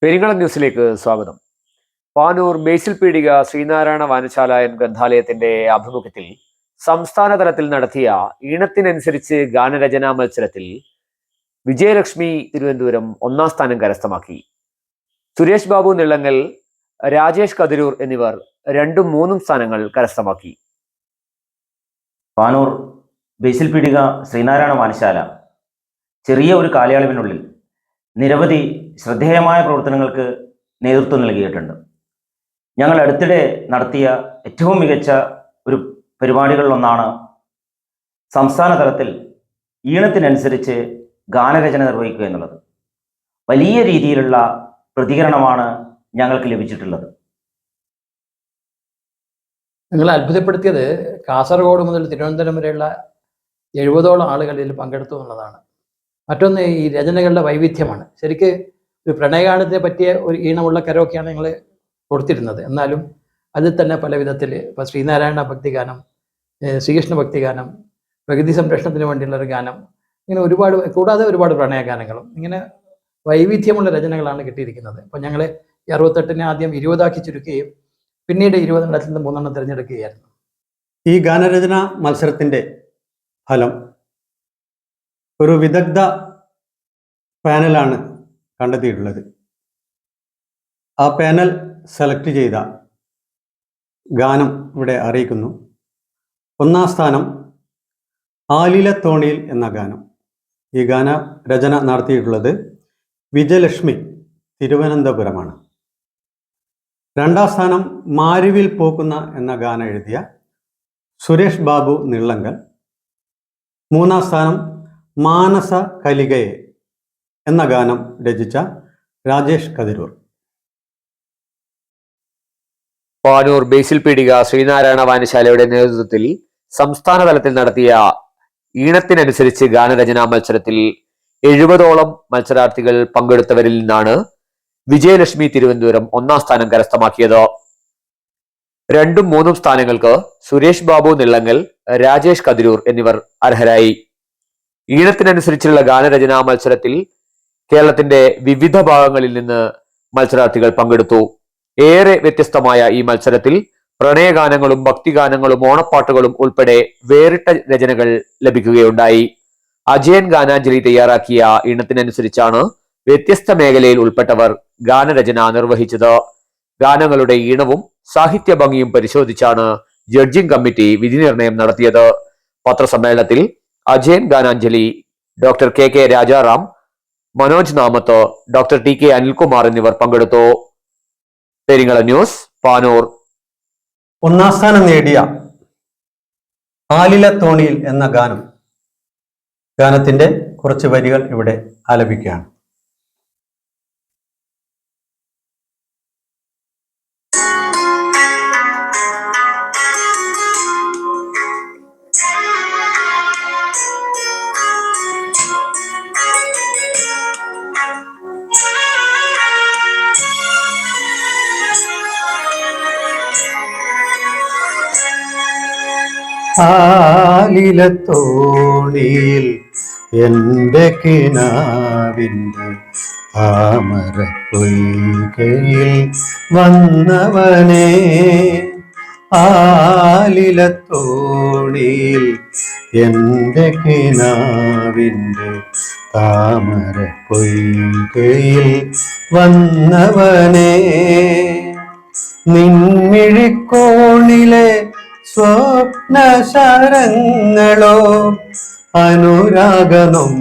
പെരിങ്ങളം ന്യൂസിലേക്ക് സ്വാഗതം. പാനൂർ ബേസിൽ പീടിക ശ്രീനാരായണ വായനശാല ഗ്രന്ഥാലയത്തിന്റെ ആഭിമുഖ്യത്തിൽ സംസ്ഥാന തലത്തിൽ നടത്തിയ ഈണത്തിനനുസരിച്ച് ഗാനരചനാ മത്സരത്തിൽ വിജയലക്ഷ്മി തിരുവനന്തപുരം ഒന്നാം സ്ഥാനം കരസ്ഥമാക്കി. സുരേഷ് ബാബു നിളങ്ങൽ, രാജേഷ് കതിരൂർ എന്നിവർ 2ഉം 3ഉം സ്ഥാനങ്ങൾ കരസ്ഥമാക്കി. പാനൂർ ബേസിൽ പീടിക ശ്രീനാരായണ വായനശാല ചെറിയ ഒരു കാലയളവിനുള്ളിൽ നിരവധി ശ്രദ്ധേയമായ പ്രവർത്തനങ്ങൾക്ക് നേതൃത്വം നൽകിയിട്ടുണ്ട്. ഞങ്ങൾ അടുത്തിടെ നടത്തിയ ഏറ്റവും മികച്ച ഒരു പരിപാടികളിലൊന്നാണ് സംസ്ഥാന തലത്തിൽ ഈണത്തിനനുസരിച്ച് ഗാനരചന നിർവഹിക്കുക എന്നുള്ളത്. വലിയ രീതിയിലുള്ള പ്രതികരണമാണ് ഞങ്ങൾക്ക് ലഭിച്ചിട്ടുള്ളത്. നിങ്ങൾ അത്ഭുതപ്പെടുത്തിയത് കാസർഗോഡ് മുതൽ തിരുവനന്തപുരം വരെയുള്ള 70ഓളം ആളുകൾ ഇതിൽ പങ്കെടുത്തു എന്നുള്ളതാണ്. മറ്റൊന്ന് ഈ രചനകളുടെ വൈവിധ്യമാണ്. ശരിക്ക് ഒരു പ്രണയഗാനത്തെ പറ്റിയ ഒരു ഈണമുള്ള കരോക്കെയാണ് ഞങ്ങൾ കൊടുത്തിരുന്നത്. എന്നാലും അതിൽ തന്നെ പല വിധത്തിൽ ഇപ്പോൾ ശ്രീനാരായണ ഭക്തിഗാനം, ശ്രീകൃഷ്ണ ഭക്തിഗാനം, പ്രകൃതി സംരക്ഷണത്തിന് വേണ്ടിയുള്ളൊരു ഗാനം, ഇങ്ങനെ ഒരുപാട്, കൂടാതെ ഒരുപാട് പ്രണയഗാനങ്ങളും, ഇങ്ങനെ വൈവിധ്യമുള്ള രചനകളാണ് കിട്ടിയിരിക്കുന്നത്. അപ്പോൾ ഞങ്ങൾ 68നെ ആദ്യം 20ആക്കി ചുരുക്കുകയും പിന്നീട് 20 നിന്ന് 3 തിരഞ്ഞെടുക്കുകയായിരുന്നു. ഈ ഗാനരചന മത്സരത്തിൻ്റെ ഫലം ഒരു വിദഗ്ധ പാനലാണ് കണ്ടെത്തിയിട്ടുള്ളത്. ആ പാനൽ സെലക്ട് ചെയ്ത ഗാനം ഇവിടെ അറിയിക്കുന്നു. 1ാം സ്ഥാനം ആലിലത്തോണിയിൽ എന്ന ഗാനം. ഈ ഗാന രചന നടത്തിയിട്ടുള്ളത് വിജയലക്ഷ്മി തിരുവനന്തപുരമാണ്. 2ാം സ്ഥാനം മാരുവിൽ പൂക്കുന്ന എന്ന ഗാനം എഴുതിയ സുരേഷ് ബാബു നിളങ്കൽ. 3ാം സ്ഥാനം മാനസ കലികയെ എന്ന ഗാനം രചിച്ച രാജേഷ് കതിരൂർ. പാനൂർ ബേസിൽ പീടിക ശ്രീനാരായണ വായനശാലയുടെ നേതൃത്വത്തിൽ സംസ്ഥാന തലത്തിൽ നടത്തിയ ഈണത്തിനനുസരിച്ച് ഗാനരചനാ മത്സരത്തിൽ 70ഓളം മത്സരാർത്ഥികൾ പങ്കെടുത്തവരിൽ നിന്നാണ് വിജയലക്ഷ്മി തിരുവനന്തപുരം 1ാം സ്ഥാനം കരസ്ഥമാക്കിയത്. 2ഉം 3ഉം സ്ഥാനങ്ങൾക്ക് സുരേഷ് ബാബു നിളങ്ങൽ, രാജേഷ് കതിരൂർ എന്നിവർ അർഹരായി. ഈണത്തിനനുസരിച്ചുള്ള ഗാനരചനാ മത്സരത്തിൽ കേരളത്തിന്റെ വിവിധ ഭാഗങ്ങളിൽ നിന്ന് മത്സരാർത്ഥികൾ പങ്കെടുത്തു. ഏറെ വ്യത്യസ്തമായ ഈ മത്സരത്തിൽ പ്രണയഗാനങ്ങളും ഭക്തിഗാനങ്ങളും ഓണപ്പാട്ടുകളും ഉൾപ്പെടെ വേറിട്ട രചനകൾ ലഭിക്കുകയുണ്ടായി. അജയൻ ഗാനാഞ്ജലി തയ്യാറാക്കിയ ഈണത്തിനനുസരിച്ചാണ് വ്യത്യസ്ത മേഖലയിൽ ഉൾപ്പെട്ടവർ ഗാനരചന നിർവഹിച്ചത്. ഗാനങ്ങളുടെ ഈണവും സാഹിത്യ ഭംഗിയും പരിശോധിച്ചാണ് ജഡ്ജിംഗ് കമ്മിറ്റി വിധി നിർണയം നടത്തിയത്. പത്രസമ്മേളനത്തിൽ Ajayan ഗാനാഞ്ജലി, doctor K Rajaram, Manoj Namath, doctor T Anilkumar എന്നിവർ പങ്കെടുത്തു. പെരിങ്ങളം ന്യൂസ്, പാനൂർ. 1ാം സ്ഥാനം നേടിയ ആലിലത്തോണിയിൽ എന്ന ഗാനത്തിന്റെ കുറച്ച് വരികൾ ഇവിടെ ആലപിക്കുകയാണ്. ആലിലത്തോണിയിൽ എൻ്റെ കിനാവിൻ്റെ താമരപ്പൊയ്കയിൽ വന്നവനെ, ആലിലത്തോണിയിൽ എൻ്റെ കിനാവിൻ്റെ താമരപ്പൊയ്കയിൽ വന്നവനെ, നിൻമിഴിക്കോണിലെ സ്വപ്നശരങ്ങളോ അനുരാഗനൊമ്പരമായി.